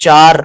4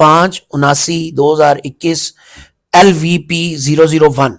5/79/2021 LVP 001,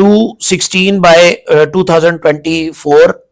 216/2024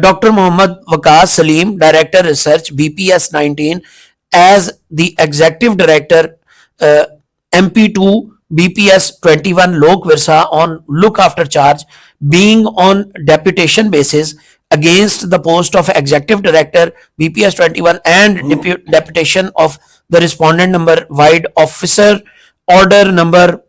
Dr. Mohammad Waqas Salim, Director Research, BPS 19, as the Executive Director, MP2, BPS 21, Lok Virsa, on look after charge, being on deputation basis against the post of Executive Director, BPS 21, and deputation of the respondent number wide officer, order number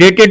dated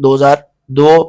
2002,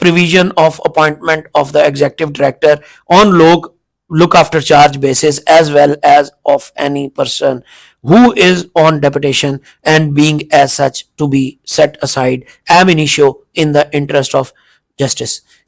provision of appointment of the executive director on look after charge basis, as well as of any person who is on deputation and being as such to be set aside ab initio in the interest of justice।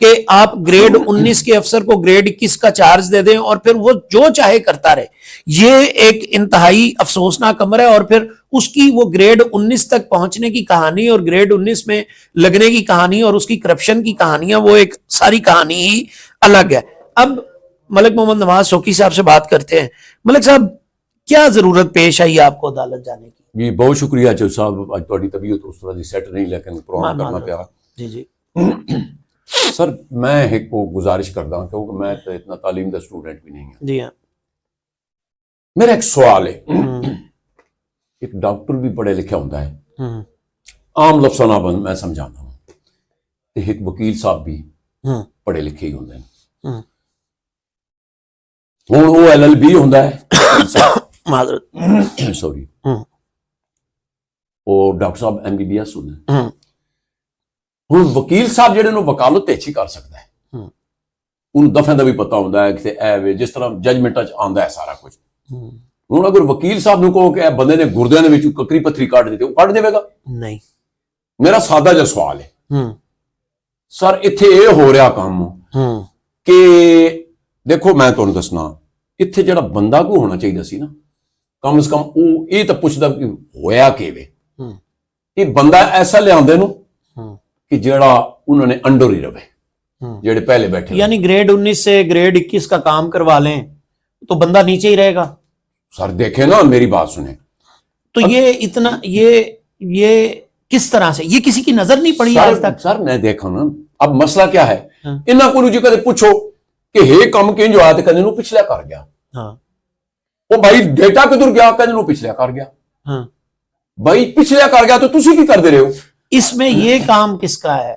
کہ آپ grade 19 کے افسر کو grade 21 کا charge دے دیں اور پھر وہ جو چاہے کرتا رہے. یہ ایک انتہائی افسوسناک امر ہے. اور پھر اس کی وہ گریڈ 19 تک پہنچنے کی کہانی اور گریڈ 19 میں لگنے کی کہانی اور اس کی کرپشن کی کہانیاں وہ ایک ساری کہانی ہی الگ ہے. اب ملک محمد نواز شوقی صاحب سے بات کرتے ہیں. ملک صاحب کیا ضرورت پیش آئی آپ کو عدالت جانے کی؟ جی بہت شکریہ جو صاحب اج تہاڈی طبیعت اس طرح دی سیٹ نہیں لیکن پروگرام کرنا پیا. جی جی سر میں ایک کو گزارش کردا ہوں کیونکہ میں تو اتنا تعلیم دا اسٹوڈنٹ بھی نہیں ہوں. جی ہاں. میرا ایک سوال ہے. ایک ڈاکٹر بھی پڑھے لکھا ہوتا ہے, عام لفظاں نال میں سمجھانا ہوں, تے ایک وکیل صاحب بھی پڑھے لکھے ہی ہوندے ہیں. ہوں وہ LLB ہوندا ہے معذرت سوری, اور ڈاکٹر صاحب MBBS ہوندے ہیں. ہوں وکیل صاحب جڑے نو وکالت اچھی کر سکتا ہے, ان دفعہ دا بھی پتہ ہوندا ہے کہ اے وے جس طرح ججمنٹ اچ آندا ہے سارا کچھ. ہوں اگر وکیل صاحب نو کہو کہ اے بندے نے گردیاں دے وچوں ککری پتھری کڈ دتی, وہ کڈ دے گا نہیں. میرا سادہ جا سوال ہے سر, اتھے اے ہو رہا کام کہ دیکھو میں تمہیں دسنا, اتھے جڑا بندہ کو ہونا چاہیے سی نا, کم از کم وہ یہ تو پوچھتا کہ ہویا کہ یہ بندہ ایسا لے آندے نو کہ جڑا انہوں نے انڈر ہی رہے جڑے پہلے بیٹھے. یعنی گریڈ 19 سے گریڈ 21 کا کام کروا لیں تو بندہ نیچے ہی رہے گا. سر دیکھیں نا میری بات سنیں, تو یہ اتنا یہ کس طرح سے, یہ کسی کی نظر نہیں پڑی آج تک؟ سر میں دیکھا نا, اب مسئلہ کیا ہے, انہاں کو جی کدے پوچھو کہ ہے کم کنج ہوا تے کدے نو پچھلے کر گیا. وہ بھائی ڈیٹا کدھر گیا, کدے نو پچھلے کر گیا. بھائی پچھلے کر گیا تو تسی کی کر دے رہے ہو؟ اس میں یہ کام کس کا ہے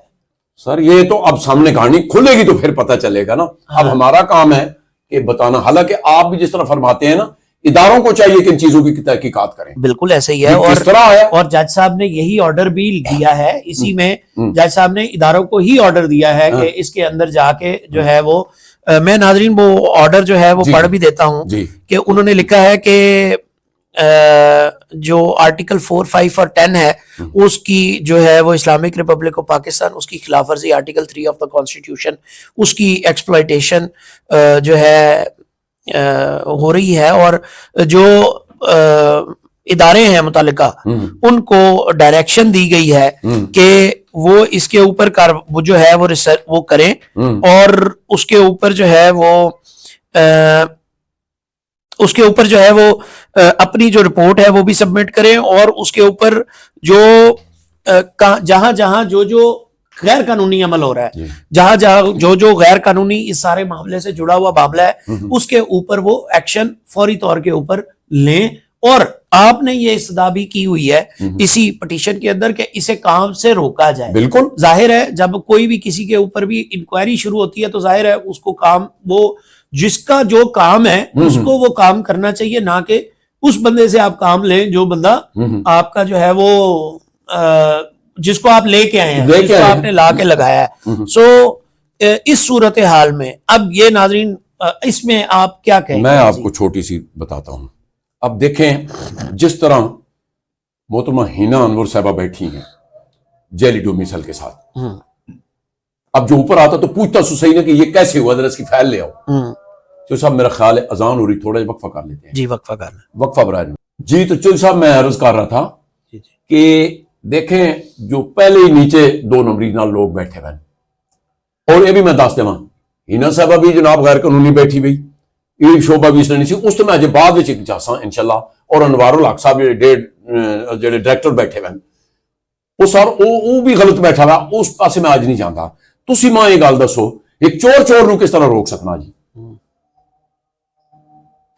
سر؟ یہ تو اب سامنے کہانی کھلے گی تو پھر پتہ چلے گا نا. اب ہمارا کام ہے کہ بتانا, حالانکہ آپ بھی جس طرح فرماتے ہیں نا اداروں کو چاہیے کہ ان چیزوں کی تحقیقات کریں. بالکل ایسے ہی ہے. اور جج صاحب نے یہی آرڈر بھی دیا ہے, اسی میں جج صاحب نے اداروں کو ہی آرڈر دیا ہے کہ اس کے اندر جا کے جو ہے وہ, میں ناظرین وہ آرڈر جو ہے وہ پڑھ بھی دیتا ہوں کہ انہوں نے لکھا ہے کہ جو آرٹیکل 4, 5 اور 10 ہے اس کی جو ہے وہ اسلامک ریپبلک آف پاکستان, اس کی خلاف ورزی آرٹیکل 3 آف دا کانسٹیٹیوشن, اس کی ایکسپلائٹیشن جو ہے ہو رہی ہے. اور جو ادارے ہیں متعلقہ ان کو ڈائریکشن دی گئی ہے کہ وہ اس کے اوپر جو ہے وہ ریسرچ وہ کریں اور اس کے اوپر جو ہے وہ اپنی جو رپورٹ ہے وہ بھی سبمٹ کریں, اور اس کے اوپر جو جہاں جہاں جو غیر قانونی عمل ہو رہا ہے, جہاں جہاں جو غیر قانونی اس سارے معاملے سے جڑا ہوا معاملہ ہے, اس کے اوپر وہ ایکشن فوری طور کے اوپر لیں. اور آپ نے یہ استدعا بھی کی ہوئی ہے اسی پٹیشن کے اندر کہ اسے کام سے روکا جائے. بالکل ظاہر ہے جب کوئی بھی کسی کے اوپر بھی انکوائری شروع ہوتی ہے تو ظاہر ہے اس کو کام, وہ جس کا جو کام ہے اس کو وہ کام کرنا چاہیے, نہ کہ اس بندے سے آپ کام لیں جو بندہ آپ کا جو ہے وہ جس کو آپ لے کے آئے ہیں, جس کو آپ نے لا کے لگایا ہے. سو اس صورتحال میں اب یہ ناظرین اس میں آپ کیا کہیں؟ میں آپ کو چھوٹی سی بتاتا ہوں. اب دیکھیں جس طرح محترمہ ہینا انور صاحبہ بیٹھی ہیں جیلی ڈومیسل کے ساتھ, اب جو اوپر آتا تو پوچھتا سو صحیح نا کہ یہ کیسے ہوا, ذرا اس کی فائل لے آؤ. جو صاحب میرا خیال ہے اذان ہو رہی, تھوڑا وقفہ کر لیتے ہیں. جی وقفہ کر لیں. وقفہ برائے جی. تو چل صاحب میں عرض کر رہا تھا کہ دیکھیں جو پہلے ہی نیچے 2 نمبری نال لوگ بیٹھے ہوئے, اور یہ بھی میں دس دوں ہینا صاحبہ بھی جناب غیر قانونی بیٹھی ہوئی, یہ شعبہ بھی اس نے نہیں سی, اس تو میں اجے بعد وچ جاساں انشاءاللہ. اور انوار الحق صاحب جڑے ڈائریکٹر بیٹھے ہوئے وہ سر وہ بھی غلط بیٹھا ہوا, اس پاسے میں آج نہیں جانتا. تسی ماں یہ گل دسو ایک چور نو کس طرح روک سکنا جی؟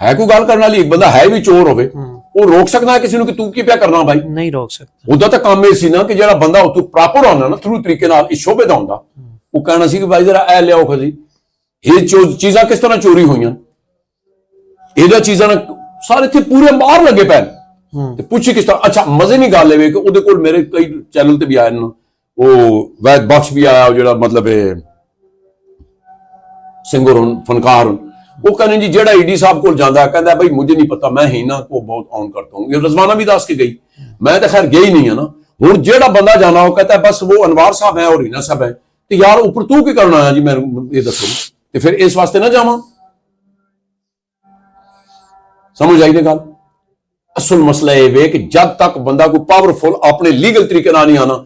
ہے کوئی گل کرنے والی؟ ایک بندہ ہے بھی چور ہوئے وہ روک سکنا ہے کسی نو کہ تو کی پیا کرنا؟ بھائی نہیں روک سکتا. وہ تو کام یہ سی نا کہ جڑا بندہ تو پراپر ہونا نا تھرو طریقے نال اس شعبے دا ہوندا, وہ کہنا سی کہ بھائی ذرا اے لے آؤ جی یہ چیزاں کس طرح چوری ہوئیاں, یہ چیزاں سارے تھے پورے باہر لگے پے پوچھی کس طرح. اچھا مزے نہیں گل ہے کہ وہ کول میرے کئی چینل تے بھی آئے نا, وہ وید بخش بھی آیا جڑا مطلب سنگر فنکار, وہ کہنے جی جیڑا ای ڈی صاحب کو جانا ہے کہندا ہے بھائی مجھے نہیں پتا, میں ہینا کو بہت آن کرتا ہوں. یہ رضوانہ بھی دس کے گئی, میں تو خیر گئی نہیں ہے نا. ہوں جیڑا بندہ جانا وہ کہتا ہے بس وہ انوار صاحب ہیں اور ہینا صاحب ہیں, ਤੇ ਯਾਰ ਉੱਪਰ ਤੂੰ ਕੀ ਕਰਨ ਆਇਆ ਜੀ, ਮੈਨੂੰ ਇਹ ਦੱਸੋ, ਤੇ ਫਿਰ ਇਸ ਵਾਸਤੇ ਨਾ ਜਾਵਾਂ। ਸਮਝ ਆਈ ਨੇ ਗੱਲ। ਅਸਲ ਮਸਲਾ ਇਹ ਵੇ ਕਿ ਜਦ ਤੱਕ ਬੰਦਾ ਕੋਈ ਪਾਵਰਫੁਲ ਆਪਣੇ ਲੀਗਲ ਤਰੀਕੇ ਨਾਲ ਨਹੀਂ ਆਣਾ,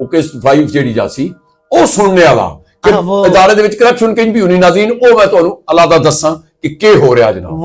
ਉਹ ਕਿਸ 5 ਜਿਹੜੀ ਜਾਸੀ ਉਹ ਸੁਣਨੇ ਵਾਲਾ ਕਿ ਇਦਾਰੇ ਦੇ ਵਿੱਚ ਕਰਪਸ਼ਨ ਕਿੰਜ ਵੀ ਹੋਣੀ ਨਾਜ਼ਰੀਨ, ਉਹ ਮੈਂ ਤੁਹਾਨੂੰ ਅਲਾਦਾ ਦੱਸਾਂ ਕਿ ਕੀ ਹੋ ਰਿਹਾ ਜਨਾਬ।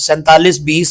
4720